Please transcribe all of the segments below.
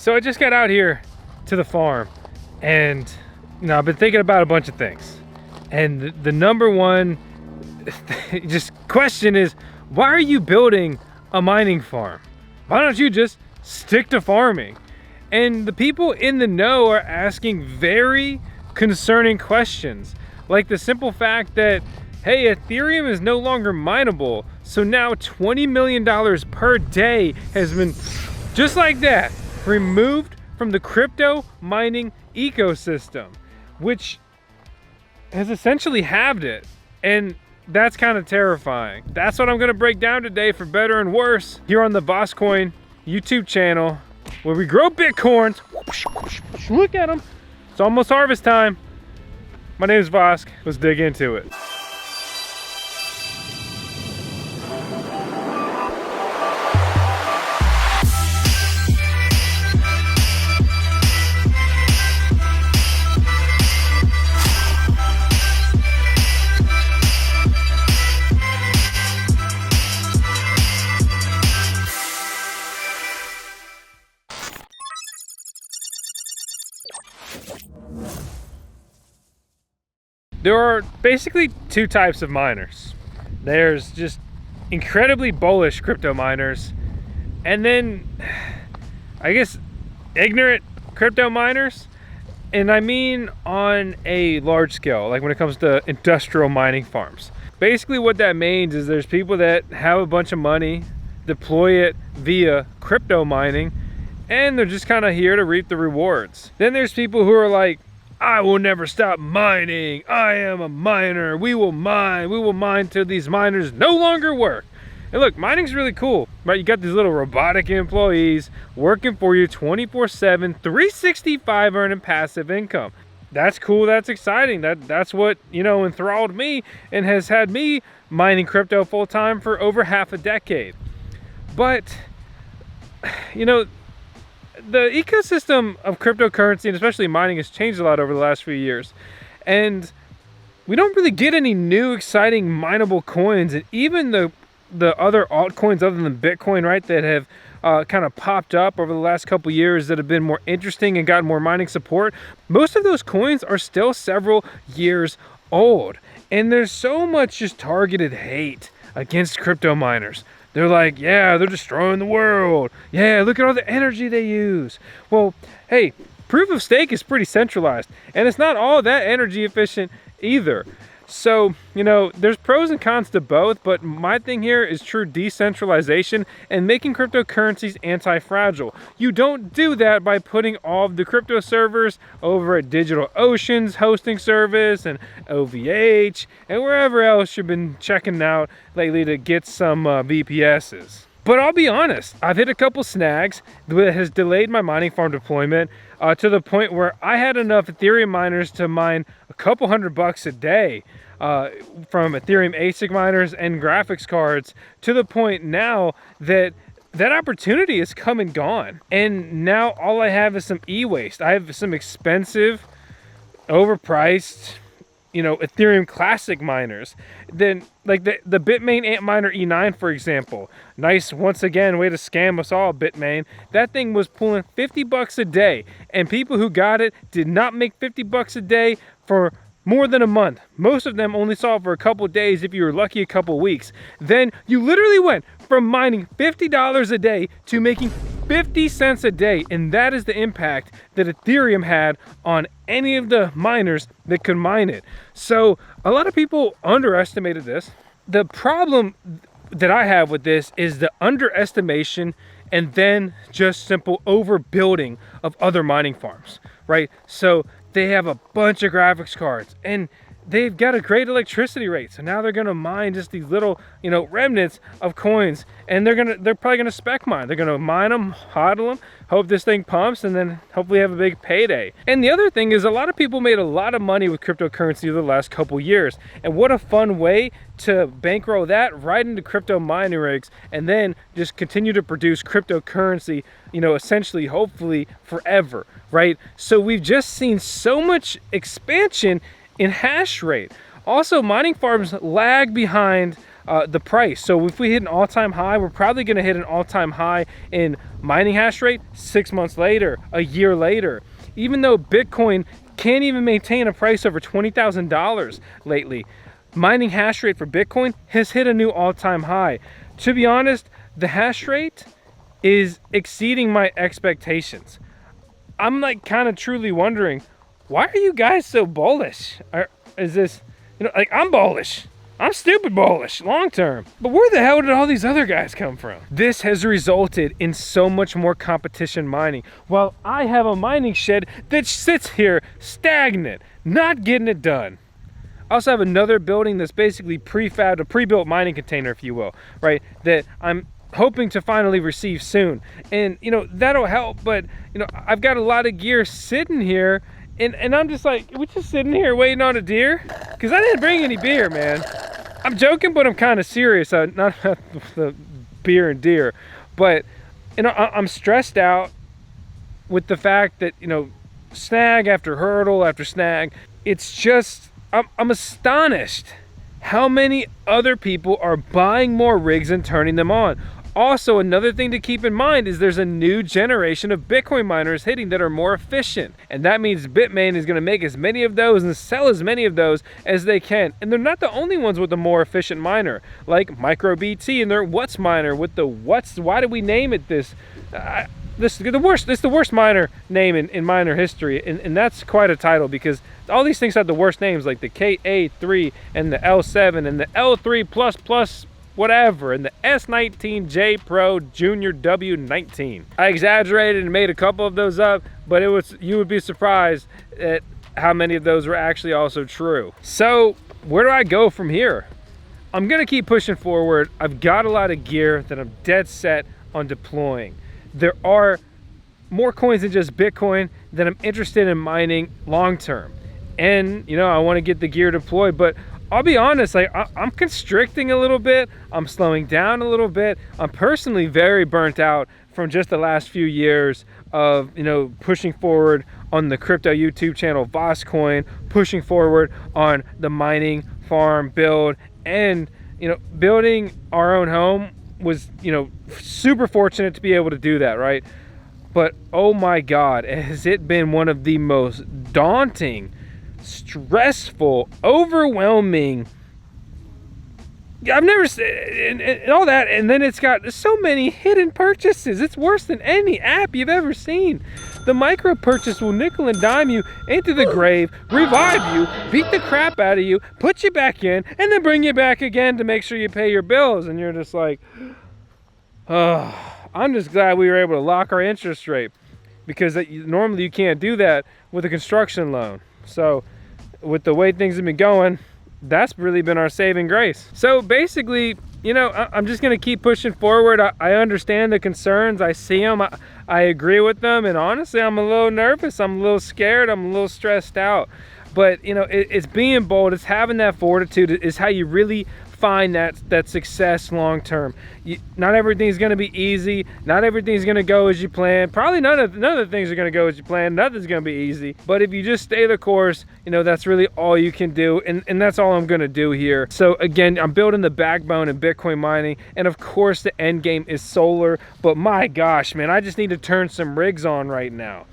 So I just got out here to the farm, and I've been thinking about a bunch of things. And the number one just question is, why are you building a mining farm? Why don't you just stick to farming? And the people in the know are asking very concerning questions, like the simple fact that, hey, Ethereum is no longer mineable, so now $20 million per day has been, just like that, removed from the crypto mining ecosystem, which has essentially halved it. And that's kind of terrifying. That's what I'm gonna break down today, for better and worse, here on the VoskCoin YouTube channel, where we grow Bitcoins. Look at them. It's almost harvest time. My name is Vosk. Let's dig into it. There are basically two types of miners. There's just incredibly bullish crypto miners, and then I guess ignorant crypto miners. And I mean on a large scale, like when it comes to industrial mining farms. Basically what that means is there's people that have a bunch of money, deploy it via crypto mining, and they're just kind of here to reap the rewards. Then there's people who are like, I will never stop mining. I am a miner. We will mine till these miners no longer work. And look, mining's really cool, right? You got these little robotic employees working for you 24/7, 365, earning passive income. That's cool, that's exciting. That's what, enthralled me and has had me mining crypto full time for over half a decade. But, the ecosystem of cryptocurrency, and especially mining, has changed a lot over the last few years. And we don't really get any new exciting mineable coins. And even the other altcoins other than Bitcoin, right, that have kind of popped up over the last couple years that have been more interesting and gotten more mining support, most of those coins are still several years old. And there's so much just targeted hate against crypto miners. They're like, yeah, they're destroying the world. Yeah, look at all the energy they use. Well, hey, proof of stake is pretty centralized, and it's not all that energy efficient either. So, there's pros and cons to both, but my thing here is true decentralization and making cryptocurrencies anti-fragile. You don't do that by putting all of the crypto servers over at DigitalOcean's hosting service and OVH and wherever else you've been checking out lately to get some VPSs. But I'll be honest, I've hit a couple snags that has delayed my mining farm deployment to the point where I had enough Ethereum miners to mine a couple $100 a day from Ethereum ASIC miners and graphics cards, to the point now that opportunity is come and gone. And now all I have is some e-waste. I have some expensive, overpriced, Ethereum classic miners. Then like the Bitmain Antminer E9, for example. Nice, once again, way to scam us all, Bitmain. That thing was pulling $50 a day, and people who got it did not make $50 a day for more than a month. Most of them only saw it for a couple days, if you were lucky, a couple weeks. Then you literally went from mining $50 a day to making 50 cents a day, and that is the impact that Ethereum had on any of the miners that could mine it. So a lot of people underestimated this. The problem that I have with this is the underestimation and then just simple overbuilding of other mining farms, right? So they have a bunch of graphics cards and they've got a great electricity rate. So now they're gonna mine just these little, remnants of coins, and they're probably gonna spec mine. They're gonna mine them, hodl them, hope this thing pumps, and then hopefully have a big payday. And the other thing is, a lot of people made a lot of money with cryptocurrency over the last couple years. And what a fun way to bankroll that right into crypto mining rigs, and then just continue to produce cryptocurrency, essentially, hopefully forever, right? So we've just seen so much expansion in hash rate. Also, mining farms lag behind the price. So if we hit an all-time high, we're probably going to hit an all-time high in mining hash rate 6 months later, a year later. Even though Bitcoin can't even maintain a price over $20,000 lately, mining hash rate for Bitcoin has hit a new all-time high. To be honest, the hash rate is exceeding my expectations. I'm like kind of truly wondering, why are you guys so bullish? Is this, like, I'm bullish. I'm stupid bullish long term. But where the hell did all these other guys come from? This has resulted in so much more competition mining, while I have a mining shed that sits here stagnant, not getting it done. I also have another building that's basically prefabbed, a pre-built mining container, if you will, right? That I'm hoping to finally receive soon. And that'll help, but I've got a lot of gear sitting here, and I'm just like, we're just sitting here waiting on a deer? Because I didn't bring any beer, man. I'm joking, but I'm kind of serious. Not about the beer and deer, but I'm stressed out with the fact that snag after hurdle after snag. It's just, I'm astonished how many other people are buying more rigs and turning them on. Also, another thing to keep in mind is there's a new generation of Bitcoin miners hitting that are more efficient. And that means Bitmain is going to make as many of those and sell as many of those as they can. And they're not the only ones with a more efficient miner, like MicroBT and their What's miner with the What's, why did we name it this? This is the worst miner name in miner history. And that's quite a title, because all these things have the worst names, like the KA3 and the L7 and the L3++, whatever, and the S19J Pro Junior W19. I exaggerated and made a couple of those up, but you would be surprised at how many of those were actually also true. So where do I go from here? I'm gonna keep pushing forward. I've got a lot of gear that I'm dead set on deploying. There are more coins than just Bitcoin that I'm interested in mining long term. And I want to get the gear deployed, but I'll be honest, like I'm constricting a little bit. I'm slowing down a little bit. I'm personally very burnt out from just the last few years of, pushing forward on the crypto YouTube channel VoskCoin, pushing forward on the mining farm build, and, building our own home was, super fortunate to be able to do that, right? But oh my God, has it been one of the most daunting, stressful, overwhelming, I've never seen, and all that, and then it's got so many hidden purchases. It's worse than any app you've ever seen. The micro purchase will nickel and dime you into the grave, revive you, beat the crap out of you, put you back in, and then bring you back again to make sure you pay your bills. And you're just like, oh, I'm just glad we were able to lock our interest rate, because normally you can't do that with a construction loan. So with the way things have been going, that's really been our saving grace. So basically, I'm just gonna keep pushing forward. I understand the concerns, I see them, I agree with them, and honestly, I'm a little nervous, I'm a little scared, I'm a little stressed out. But it's being bold, it's having that fortitude is how you really find that success long term. Not everything's going to be easy. Not everything's going to go as you plan. Probably none of the things are going to go as you plan. Nothing's going to be easy. But if you just stay the course, that's really all you can do. And that's all I'm going to do here. So again, I'm building the backbone in Bitcoin mining. And of course, the end game is solar. But my gosh, man, I just need to turn some rigs on right now.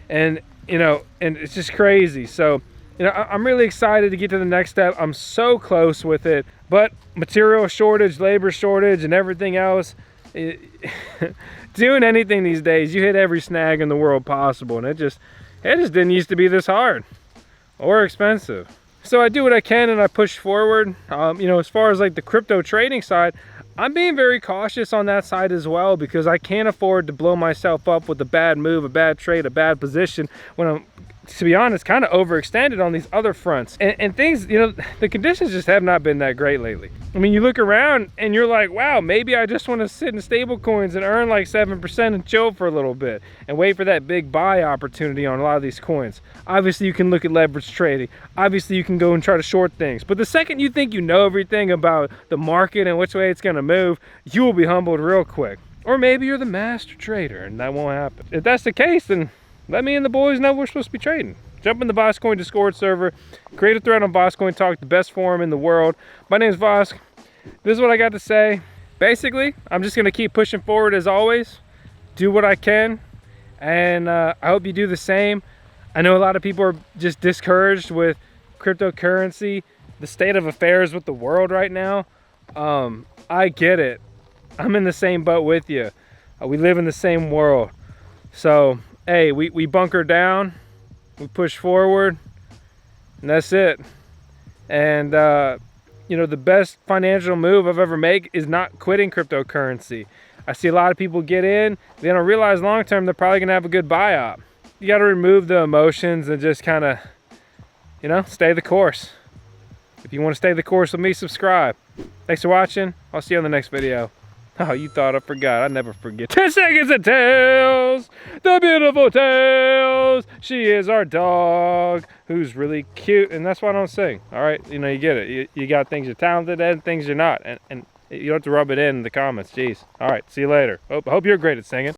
And, and it's just crazy. So, I'm really excited to get to the next step. I'm so close with it, but material shortage, labor shortage, and everything else, doing anything these days, you hit every snag in the world possible, and it just didn't used to be this hard or expensive. So I do what I can and I push forward. As far as like the crypto trading side, I'm being very cautious on that side as well, because I can't afford to blow myself up with a bad move, a bad trade, a bad position when I'm, to be honest, kind of overextended on these other fronts. And things, the conditions just have not been that great lately. I mean, you look around and you're like, wow, maybe I just want to sit in stable coins and earn like 7% and chill for a little bit and wait for that big buy opportunity on a lot of these coins. Obviously, you can look at leverage trading. Obviously, you can go and try to short things. But the second you think you know everything about the market and which way it's going to move, you will be humbled real quick. Or maybe you're the master trader and that won't happen. If that's the case, then let me and the boys know we're supposed to be trading. Jump in the VoskCoin Discord server, create a thread on VoskCoin Talk, the best forum in the world. My name is Vosk. this is what I got to say. Basically, I'm just gonna keep pushing forward as always, do what I can, and I hope you do the same. I know a lot of people are just discouraged with cryptocurrency, the state of affairs with the world right now. I get it. I'm in the same boat with you. We live in the same world. So, hey, we bunker down, we push forward, and that's it. And, you know, the best financial move I've ever made is not quitting cryptocurrency. I see a lot of people get in, they don't realize long term they're probably gonna have a good buy-up. You gotta remove the emotions and just kind of, you know, stay the course. If you want to stay the course with me, subscribe. Thanks for watching. I'll see you on the next video. Oh, you thought I forgot. I never forget. 10 seconds of Tails, the beautiful Tails. She is our dog who's really cute, and that's why I don't sing. All right, you know, you get it. You got things you're talented at and things you're not, and you don't have to rub it in the comments. Jeez. All right, see you later. Hope you're great at singing.